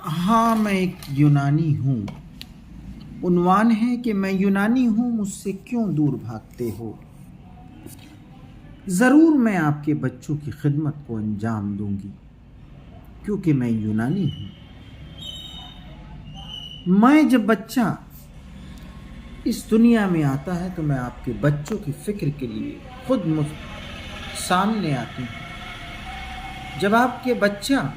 हाँ, मैं एक यूनानी हूँ। उन्वान है कि मैं यूनानी हूँ, मुझसे क्यों दूर भागते हो। ज़रूर मैं आपके बच्चों की खिदमत को अंजाम दूंगी, क्योंकि मैं यूनानी हूँ। मैं जब बच्चा इस दुनिया में आता है तो मैं आपके बच्चों की फिक्र के लिए खुद सामने आती हूँ। जब आपके बच्चा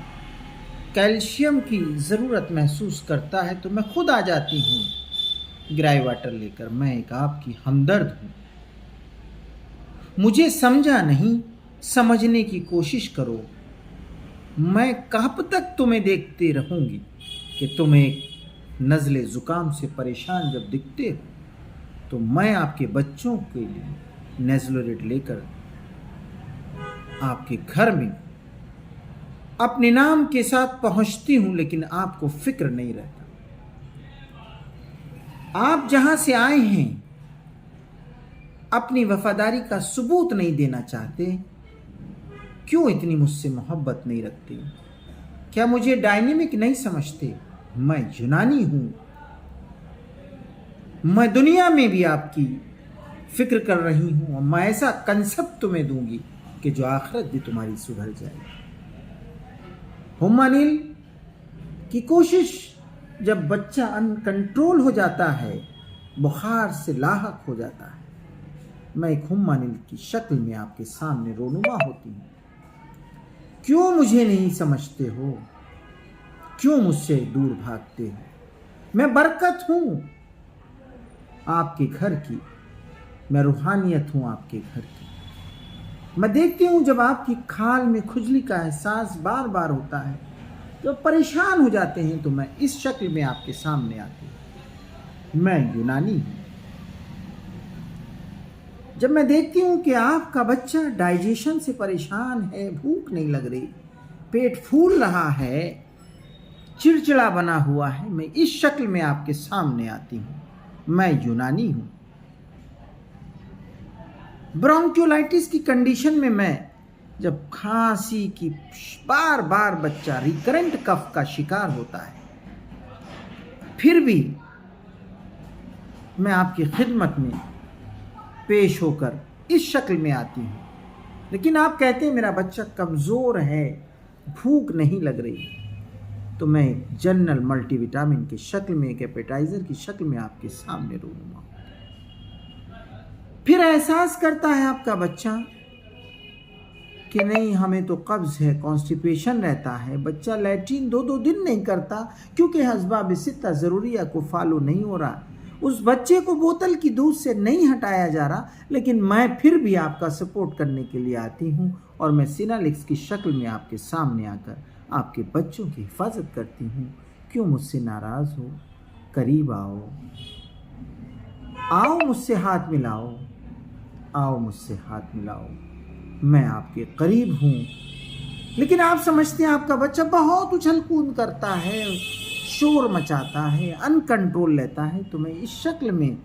कैल्शियम की ज़रूरत महसूस करता है तो मैं खुद आ जाती हूँ ग्राई वाटर लेकर। मैं एक आपकी हमदर्द हूँ। मुझे समझा नहीं, समझने की कोशिश करो। मैं कब तक तुम्हें देखते रहूंगी कि तुम एक नज़ले ज़ुकाम से परेशान जब दिखते हो तो मैं आपके बच्चों के लिए नेज़लोरेट लेकर आपके घर में अपने नाम के साथ पहुंचती हूं, लेकिन आपको फिक्र नहीं रहता। आप जहां से आए हैं अपनी वफादारी का सबूत नहीं देना चाहते। क्यों इतनी मुझसे मोहब्बत नहीं रखते? क्या मुझे डायनेमिक नहीं समझते? मैं यूनानी हूं। मैं दुनिया में भी आपकी फिक्र कर रही हूं और मैं ऐसा कंसेप्ट तुम्हें दूंगी कि जो आखिरत भी तुम्हारी सुधर जाएगी। हुम्मानील की कोशिश, जब बच्चा अनकंट्रोल हो जाता है, बुखार से लाहक हो जाता है, मैं एक हुम्मानील की शक्ल में आपके सामने रोनुमा होती हूँ। क्यों मुझे नहीं समझते हो? क्यों मुझसे दूर भागते हो? मैं बरकत हूं आपके घर की, मैं रूहानियत हूं आपके घर की। मैं देखती हूं जब आपकी खाल में खुजली का एहसास बार बार होता है तो परेशान हो जाते हैं, तो मैं इस शक्ल में आपके सामने आती हूं। मैं यूनानी हूं। जब मैं देखती हूं कि आपका बच्चा डाइजेशन से परेशान है, भूख नहीं लग रही, पेट फूल रहा है, चिड़चिड़ा बना हुआ है, मैं इस शक्ल में आपके सामने आती हूं। मैं यूनानी हूं। ब्रोंकियोलाइटिस की कंडीशन में मैं जब खांसी की बार बार बच्चा रिकरेंट कफ का शिकार होता है, फिर भी मैं आपकी खिदमत में पेश होकर इस शक्ल में आती हूँ। लेकिन आप कहते हैं मेरा बच्चा कमज़ोर है, भूख नहीं लग रही, तो मैं एक जनरल मल्टीविटामिन की शक्ल में, एक एपेटाइजर की शक्ल में आपके सामने रहूंगा। फिर एहसास करता है आपका बच्चा कि नहीं, हमें तो कब्ज है, कॉन्स्टिपेशन रहता है, बच्चा लैट्रिन 2-2 दिन नहीं करता क्योंकि हस्बाब सित्ता ज़रूरिया को फॉलो नहीं हो रहा। उस बच्चे को बोतल की दूध से नहीं हटाया जा रहा, लेकिन मैं फिर भी आपका सपोर्ट करने के लिए आती हूँ और मैं सिनालिक्स की शक्ल में आपके सामने आकर आपके बच्चों की हिफाजत करती हूँ। क्यों मुझसे नाराज़ हो? करीब आओ, आओ मुझसे हाथ मिलाओ, आओ मुझसे हाथ मिलाओ। मैं आपके करीब हूँ। लेकिन आप समझते हैं आपका बच्चा बहुत उछल कूद करता है, शोर मचाता है, अनकंट्रोल लेता है, तो मैं इस शक्ल में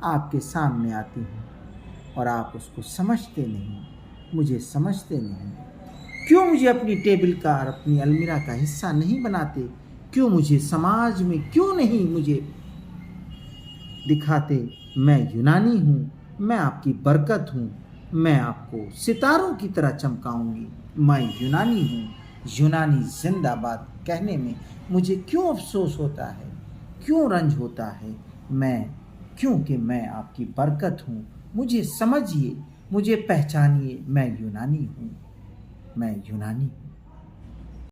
आपके सामने आती हूँ और आप उसको समझते नहीं, मुझे समझते नहीं। क्यों मुझे अपनी टेबल का और अपनी अलमीरा का हिस्सा नहीं बनाते? क्यों मुझे समाज में क्यों नहीं मुझे दिखाते? मैं यूनानी हूँ, मैं आपकी बरकत हूँ, मैं आपको सितारों की तरह चमकाऊंगी। मैं यूनानी हूँ। यूनानी जिंदाबाद कहने में मुझे क्यों अफसोस होता है, क्यों रंज होता है? क्योंकि मैं आपकी बरकत हूँ। मुझे समझिए, मुझे पहचानिए। मैं यूनानी हूँ, मैं यूनानी हूँ।